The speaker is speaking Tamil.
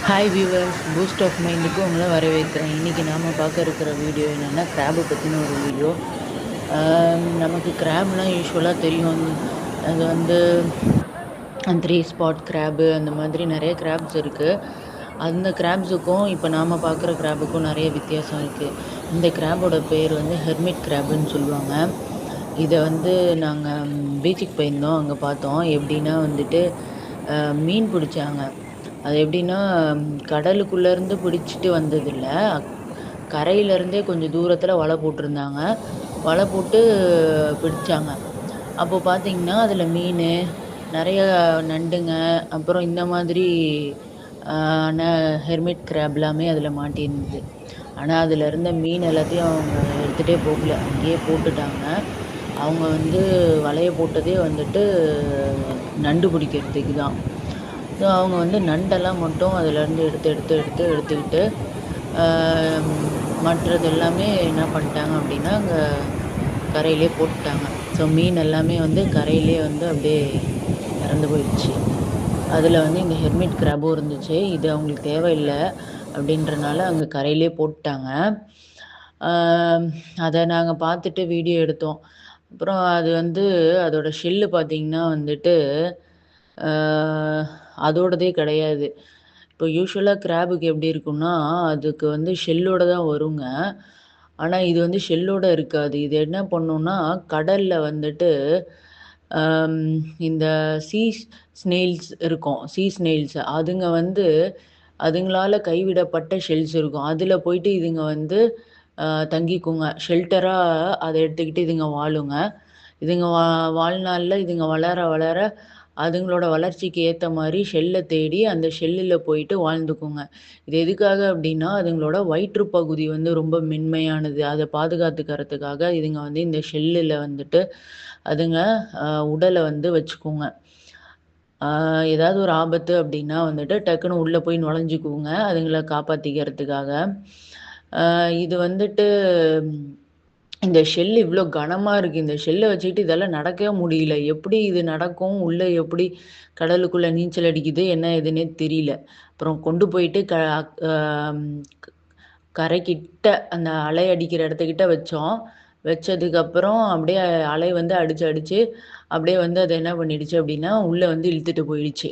ஹாய் வியூவர்ஸ், பூஸ்ட் ஆஃப் மைண்டுக்கு உங்களை வரவேற்கிறேன். இன்றைக்கி நாம் பார்க்க இருக்கிற வீடியோ என்னென்னா கிராபை பற்றின ஒரு வீடியோ. நமக்கு கிராப்லாம் யூஸ்வலாக தெரியும். அது வந்து 3 ஸ்பாட் கிராபு அந்த மாதிரி நிறைய கிராப்ஸ் இருக்குது. அந்த கிராப்ஸுக்கும் இப்போ நாம் பார்க்குற கிராபுக்கும் நிறைய வித்தியாசம் இருக்குது. இந்த கிராபோட பேர் வந்து ஹெர்மிட் கிராபுன்னு சொல்லுவாங்க. இதை வந்து நாங்கள் பீச்சுக்கு போயிருந்தோம். அங்கே பார்த்தோம். எப்படின்னா வந்துட்டு மீன் பிடிச்சாங்க. அது எப்படின்னா கடலுக்குள்ளேருந்து பிடிச்சிட்டு வந்ததில்ல. கரையிலேருந்தே கொஞ்சம் தூரத்தில் வலை போட்டிருந்தாங்க. வலை போட்டு பிடிச்சாங்க. அப்போ பார்த்தீங்கன்னா அதில் மீன், நிறைய நண்டுங்க, அப்புறம் இந்த மாதிரி ஹெர்மிட் கிராப் எல்லாமே அதில் மாட்டியிருந்தது. ஆனால் அதில் இருந்த மீன் எல்லாத்தையும் அவங்க எடுத்துகிட்டே போகல, அங்கேயே போட்டுட்டாங்க. அவங்க வந்து வலையை போட்டதே வந்துட்டு நண்டு பிடிக்கிறதுக்கு தான். ஸோ அவங்க வந்து நண்டெல்லாம் மட்டும் அதிலேருந்து எடுத்துக்கிட்டு மற்றது எல்லாமே என்ன பண்ணிட்டாங்க அப்படின்னா அங்கே கரையிலே போட்டுட்டாங்க. ஸோ மீன் எல்லாமே வந்து கரையிலே வந்து அப்படியே இறந்து போயிடுச்சு. அதில் வந்து இந்த ஹெர்மிட் கிராபும் இருந்துச்சு. இது அவங்களுக்கு தேவையில்லை அப்படின்றனால அங்கே கரையிலே போட்டுட்டாங்க. அதை நாங்கள் பார்த்துட்டு வீடியோ எடுத்தோம். அப்புறம் அது வந்து அதோட ஷெல்லு பார்த்திங்கன்னா வந்துட்டு அதோடதே கிடையாது. இப்போ யூசுவலாக கிராபுக்கு எப்படி இருக்குன்னா, அதுக்கு வந்து ஷெல்லோட தான் வருங்க. ஆனால் இது வந்து ஷெல்லோட இருக்காது. இது என்ன பண்ணும்னா, கடலில் வந்துட்டு இந்த ஸ்னெயில்ஸ் இருக்கும். ஸ்னெயில்ஸ் அதுங்க வந்து அதுங்களால கைவிடப்பட்ட ஷெல்ஸ் இருக்கும். அதில் போயிட்டு இதுங்க வந்து தங்கிக்குங்க. ஷெல்டராக அதை எடுத்துக்கிட்டு இதுங்க வாழுங்க. இதுங்க வாழ்நாளில் இதுங்க வளர வளர அதுங்களோட வளர்ச்சிக்கு ஏற்ற மாதிரி ஷெல்லை தேடி அந்த ஷெல்லில் போயிட்டு வாழ்ந்துக்குங்க. இது எதுக்காக அப்படின்னா, அதுங்களோட வயிற்று பகுதி வந்து ரொம்ப மென்மையானது. அதை பாதுகாத்துக்கிறதுக்காக இதுங்க வந்து இந்த ஷெல்லில் வந்துட்டு அதுங்க உடலை வந்து வச்சுக்குங்க. ஏதாவது ஒரு ஆபத்து அப்படின்னா வந்துட்டு டக்குன்னு உள்ளே போய் நுழைஞ்சிக்குங்க அதுங்கள காப்பாற்றிக்கிறதுக்காக. இது வந்துட்டு இந்த ஷெல் இவ்வளோ கனமாக இருக்குது. இந்த ஷெல்லை வச்சுக்கிட்டு இதெல்லாம் நடக்கவே முடியல. எப்படி இது நடக்கும்? உள்ளே எப்படி கடலுக்குள்ளே நீச்சல் அடிக்குது? என்ன ஏதுன்னே தெரியல. அப்புறம் கொண்டு போயிட்டு கரைக்கிட்ட அந்த அலை அடிக்கிற இடத்துக்கிட்ட வச்சோம். வச்சதுக்கப்புறம் அப்படியே அலை வந்து அடித்து அப்படியே வந்து அது என்ன பண்ணிடுச்சு அப்படின்னா உள்ளே வந்து இழுத்துட்டு போயிடுச்சு.